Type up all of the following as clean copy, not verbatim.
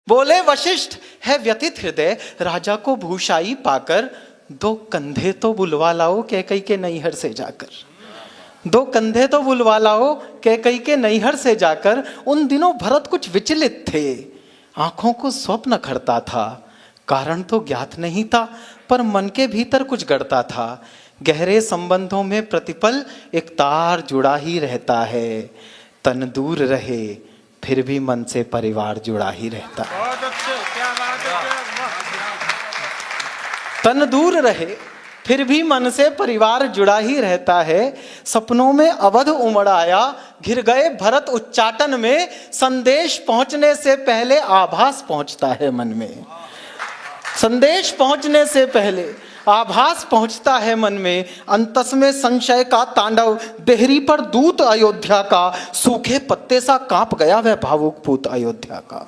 बोले वशिष्ठ है व्यथित हृदय, राजा को भूषाई पाकर, दो कंधे तो बुलवा लाओ कैकई के नैहर से जाकर। दो कंधे तो बुलवा लाओ कैकई के नैहर से जाकर। उन दिनों भरत कुछ विचलित थे, आंखों को स्वप्न खड़ता था। कारण तो ज्ञात नहीं था, पर मन के भीतर कुछ गड़ता था। गहरे संबंधों में प्रतिपल एक तार जुड़ा ही रहता है। तन दूर रहे फिर भी मन से परिवार जुड़ा ही रहता है। बहुत अच्छे, क्या बात है। तन दूर रहे फिर भी मन से परिवार जुड़ा ही रहता है। सपनों में अवध उमड़ आया, घिर गए भरत उच्चाटन में। संदेश पहुंचने से पहले आभास पहुंचता है मन में। संदेश पहुंचने से पहले आभास पहुंचता है मन में। अंतस में संशय का तांडव, देहरी पर दूत अयोध्या का। सूखे पत्ते सा कांप गया वह भावुक पूत अयोध्या का।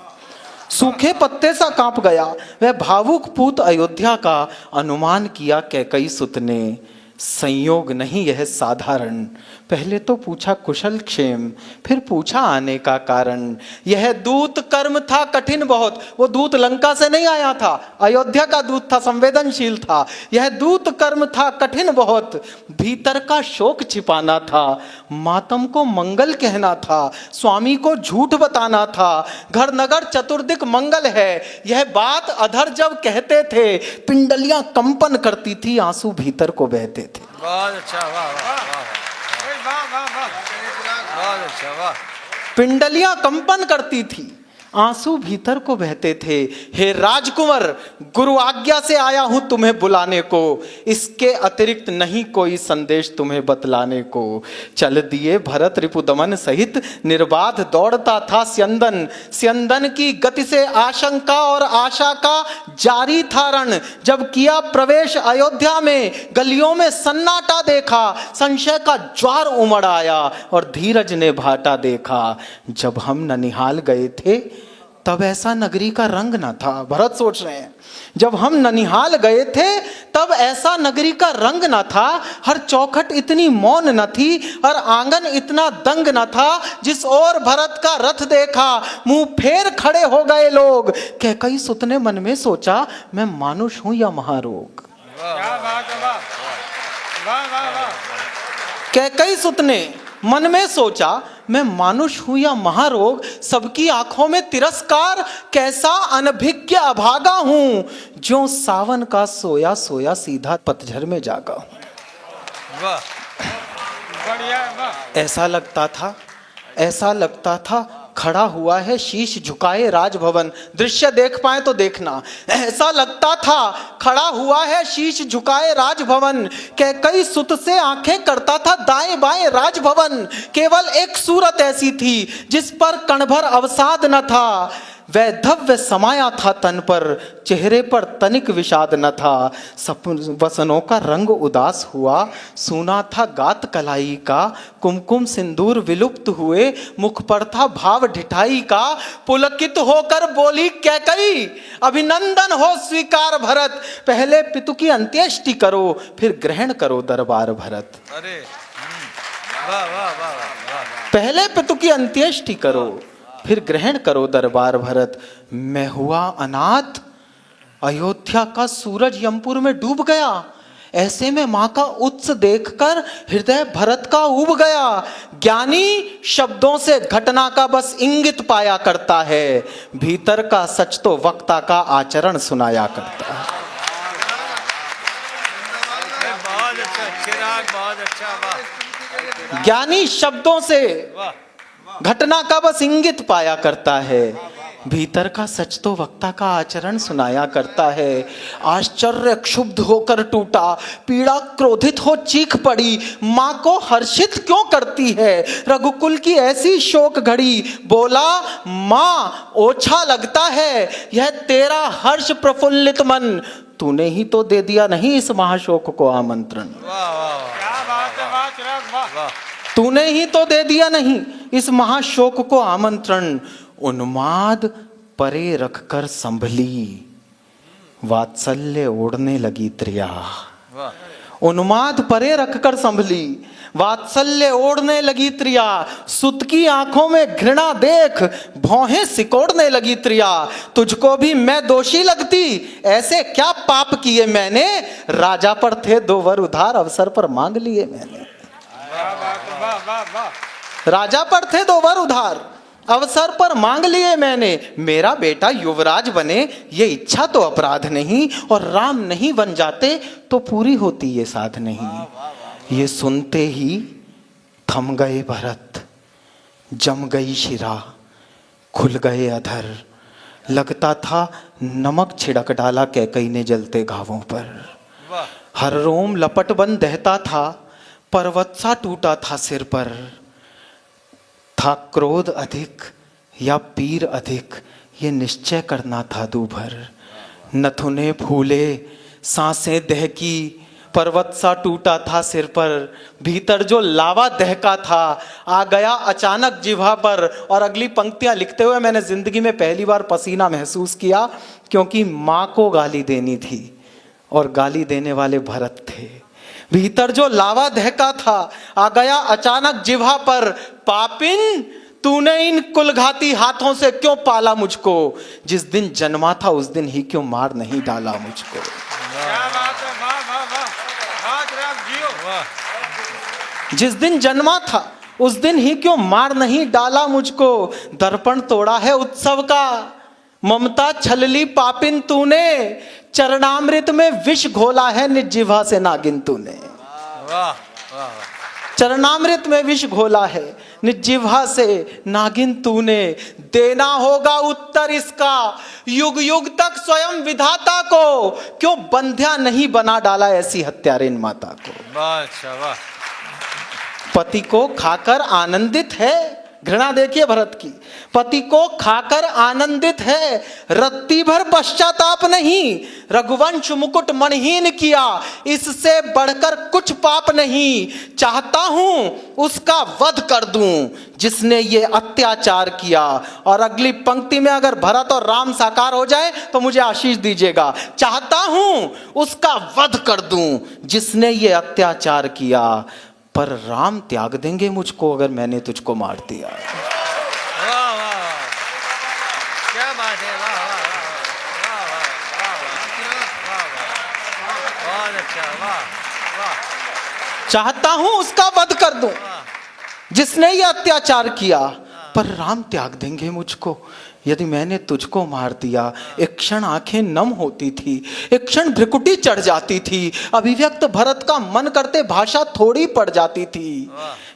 सूखे पत्ते सा कांप गया वह भावुक पूत अयोध्या का। अनुमान किया कैकई सुत ने, संयोग नहीं यह साधारण। पहले तो पूछा कुशल क्षेम, फिर पूछा आने का कारण। यह दूत कर्म था कठिन बहुत। वो दूत लंका से नहीं आया था, अयोध्या का दूत था, संवेदनशील था। यह दूत कर्म था कठिन बहुत। भीतर का शोक छिपाना था, मातम को मंगल कहना था, स्वामी को झूठ बताना था। घर नगर चतुर्दिक मंगल है, यह बात अधर जब कहते थे। पिंडलियां कंपन करती थी, आंसू भीतर को बहते थे। बहुत अच्छा, वाह वाह वाह वाह वाह, बहुत अच्छा, वाह। पिंडलियां कंपन करती थी, आंसू भीतर को बहते थे। हे राजकुंवर, गुरु आज्ञा से आया हूं तुम्हें बुलाने को। इसके अतिरिक्त नहीं कोई संदेश तुम्हें बतलाने को। चल दिए भरत रिपुदमन सहित, निर्बाध दौड़ता था स्यंदन। स्यंदन की गति से आशंका और आशा का जारी था रण। जब किया प्रवेश अयोध्या में, गलियों में सन्नाटा देखा। संशय का ज्वार उमड़ आया और धीरज ने भाटा देखा। जब हम ननिहाल गए थे तब ऐसा नगरी का रंग न था। भरत सोच रहे हैं, जब हम ननिहाल गए थे तब ऐसा नगरी का रंग न था। हर चौखट इतनी मौन न थी और आंगन इतना दंग न था। जिस ओर भरत का रथ देखा, मुंह फेर खड़े हो गए लोग। कैकई सुत ने मन में सोचा, मैं मानुष हूं या महारोग। क्या बात है, वाह वाह वाह वाह। कैकई सुत ने मन में सोचा, मैं मानुष हूं या महारोग। सबकी आंखों में तिरस्कार, कैसा अनभिज्ञ अभागा हूं। जो सावन का सोया सोया सीधा पतझड़ में जागा हूं। वाह, बढ़िया, वाह। ऐसा लगता था खड़ा हुआ है शीश झुकाए राजभवन। दृश्य देख पाए तो देखना। ऐसा लगता था खड़ा हुआ है शीश झुकाए राजभवन। कैकई सुत से आंखें करता था दाएं बाएं राजभवन। केवल एक सूरत ऐसी थी जिस पर कणभर अवसाद न था। वैधव्य समाया था तन पर, चेहरे पर तनिक विषाद न था। वसनों का रंग उदास हुआ, सुना था गात कलाई का। कुमकुम सिंदूर विलुप्त हुए, मुख पर था भाव ढिठाई का। पुलकित होकर बोली कैकई, अभिनंदन हो स्वीकार भरत। पहले पितु की अंत्येष्टि करो, फिर ग्रहण करो दरबार भरत। अरे वाह वाह वाह वाह। पहले पितु की अंत्येष्टि करो, फिर ग्रहण करो दरबार भरत। मैं हुआ अनाथ, अयोध्या का सूरज यमपुर में डूब गया। ऐसे में मां का उत्स देखकर हृदय भरत का उब गया। ज्ञानी शब्दों से घटना का बस इंगित पाया करता है, भीतर का सच तो वक्ता का आचरण सुनाया करता है। बहुत अच्छा चिराग, बहुत अच्छा, वाह। ज्ञानी शब्दों से वाह, घटना का बस इंगित पाया करता है, भीतर का सच तो वक्ता का आचरण सुनाया करता है। आश्चर्य क्षुब्ध होकर टूटा, पीड़ा क्रोधित हो चीख पड़ी। माँ को हर्षित क्यों करती है रघुकुल की ऐसी शोक घड़ी। बोला, माँ ओछा लगता है यह तेरा हर्ष प्रफुल्लित मन। तूने ही तो दे दिया नहीं इस महाशोक को आमंत्रण। वाह वाह, क्या बात है, वाह चिराग, वाह। तूने ही तो दे दिया नहीं इस महाशोक को आमंत्रण। उन्माद परे रखकर संभली, वात्सल्य ओढ़ने लगी त्रिया। वाह। उन्माद परे रखकर संभली, वात्सल्य ओढ़ने लगी त्रिया, सुत की आंखों में घृणा देख भौहें सिकोड़ने लगी त्रिया। तुझको भी मैं दोषी लगती, ऐसे क्या पाप किए मैंने, राजा पर थे 2 वर उधार, अवसर पर मांग लिए मैंने। वाह वाह वाह वाह वाह। राजा पर थे 2 वर उधार, अवसर पर मांग लिए मैंने, मेरा बेटा युवराज बने ये इच्छा तो अपराध नहीं, और राम नहीं बन जाते तो पूरी होती ये साध नहीं। ये सुनते ही थम गए भरत, जम गई शिरा, खुल गए अधर, लगता था नमक छिड़क डाला कैकई ने जलते घावों पर। हर रोम लपट बन दहता था, पर्वत सा टूटा था सिर पर। था क्रोध अधिक या पीर अधिक, ये निश्चय करना था दूभर। नथुने फूले, सांसें दहकी, पर्वत सा टूटा था सिर पर। भीतर जो लावा दहका था आ गया अचानक जिह्वा पर। और अगली पंक्तियां लिखते हुए मैंने जिंदगी में पहली बार पसीना महसूस किया, क्योंकि माँ को गाली देनी थी और गाली देने वाले भरत थे। भीतर जो लावा दहका था आ गया अचानक जिह्वा पर। पापिन, तूने इन कुलघाती हाथों से क्यों पाला मुझको, जिस दिन जन्मा था उस दिन ही क्यों मार नहीं डाला मुझको। क्या बात है, वाह वाह वाह, आज राम जियो वाह। जिस दिन जन्मा था उस दिन ही क्यों मार नहीं डाला मुझको। दर्पण तोड़ा है उत्सव का, ममता छलली पापिन तूने, चरणामृत में विष घोला है निज जिह्वा से नागिन तूने। वाह वाह। चरणामृत में विष घोला है निज जिह्वा से नागिन तूने। देना होगा उत्तर इसका युग युग तक स्वयं विधाता को, क्यों बंध्या नहीं बना डाला ऐसी हत्यारिन माता को। वाह अच्छा वाह। पति को खाकर आनंदित है, घृणा देखिए भरत की, पति को खाकर आनंदित है, रत्ती भर पश्चाताप नहीं, रघुवंश मुकुट मणहीन किया, इससे बढ़कर कुछ पाप नहीं। चाहता हूं उसका वध कर दूं जिसने ये अत्याचार किया। और अगली पंक्ति में अगर भरत और राम साकार हो जाए तो मुझे आशीष दीजिएगा। चाहता हूं उसका वध कर दूं जिसने ये अत्याचार किया, पर राम त्याग देंगे मुझको अगर मैंने तुझको मार दिया। वाह वाह, क्या बात है, वाह वाह वाह वाह वाह वाह, बहुत अच्छा, वाह वाह। चाहता हूं उसका वध कर दूं जिसने ये अत्याचार किया, पर राम त्याग देंगे मुझको यदि मैंने तुझको मार दिया। एक क्षण आंखें नम होती थी, एक क्षण भ्रिकुटी चढ़ जाती थी, अभिव्यक्त भरत का मन करते भाषा थोड़ी पड़ जाती थी।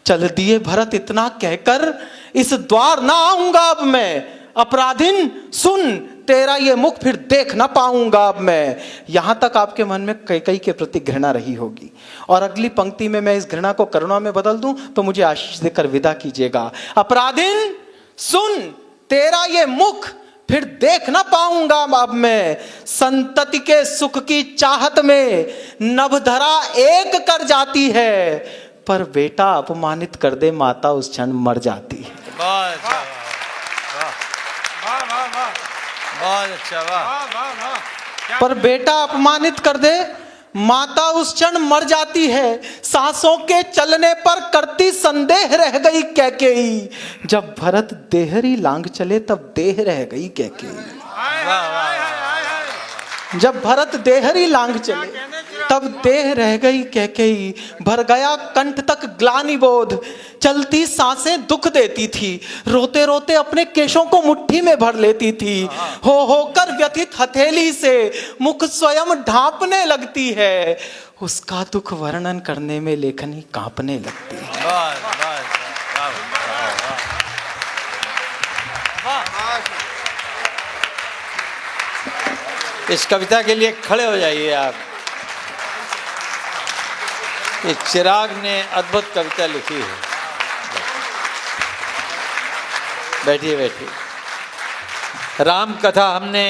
चल दिए भरत इतना कहकर, इस द्वार ना आऊंगा अब मैं, अपराधिन सुन तेरा ये मुख फिर देख ना पाऊंगा अब मैं। यहां तक आपके मन में कैकेयी के प्रति घृणा रही होगी, और अगली पंक्ति में मैं इस घृणा को करुणा में बदल दूं तो मुझे आशीष देकर विदा कीजिएगा। अपराधिन सुन तेरा ये मुख फिर देख ना पाऊंगा अब मैं, संतति के सुख की चाहत में नभधरा एक कर जाती है, पर बेटा अपमानित कर दे माता उस क्षण मर जाती है। बहुत अच्छा, वाह वाह वाह, बहुत अच्छा, वाह। पर बेटा अपमानित कर दे माता उस क्षण मर जाती है। सांसों के चलने पर करती संदेह रह गई कैकेयी, जब भरत देहरी लांग चले तब देह रह गई कैकेयी। जब भरत देहरी लांग चले तब देह रह गई कैकेयी। भर गया कंठ तक ग्लानि बोध, चलती सांसें दुख देती थी, रोते रोते अपने केशों को मुट्ठी में भर लेती थी। होकर व्यथित हथेली से मुख स्वयं ढांपने लगती है, उसका दुख वर्णन करने में लेखनी कांपने लगती है। इस कविता के लिए खड़े हो जाइए आप। ये चिराग ने अद्भुत कविता लिखी है। बैठिए बैठिए। राम कथा हमने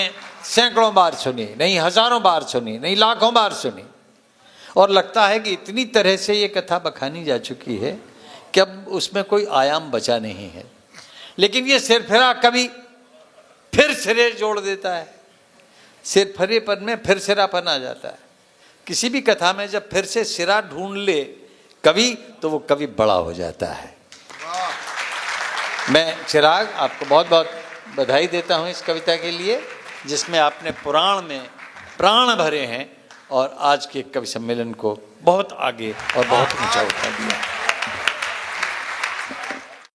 सैकड़ों बार सुनी, नहीं हजारों बार सुनी, नहीं लाखों बार सुनी, और लगता है कि इतनी तरह से ये कथा बखानी जा चुकी है कि अब उसमें कोई आयाम बचा नहीं है। लेकिन ये सिरफिरा कभी फिर सिरे जोड़ देता है, सिरफरेपन में फिर सिरापन आ जाता है। किसी भी कथा में जब फिर से सिरा ढूंढ ले कवि, तो वो कवि बड़ा हो जाता है। मैं चिराग आपको बहुत बहुत बधाई देता हूँ इस कविता के लिए, जिसमें आपने पुराण में प्राण भरे हैं और आज के कवि सम्मेलन को बहुत आगे और बहुत ऊंचा उठा दिया।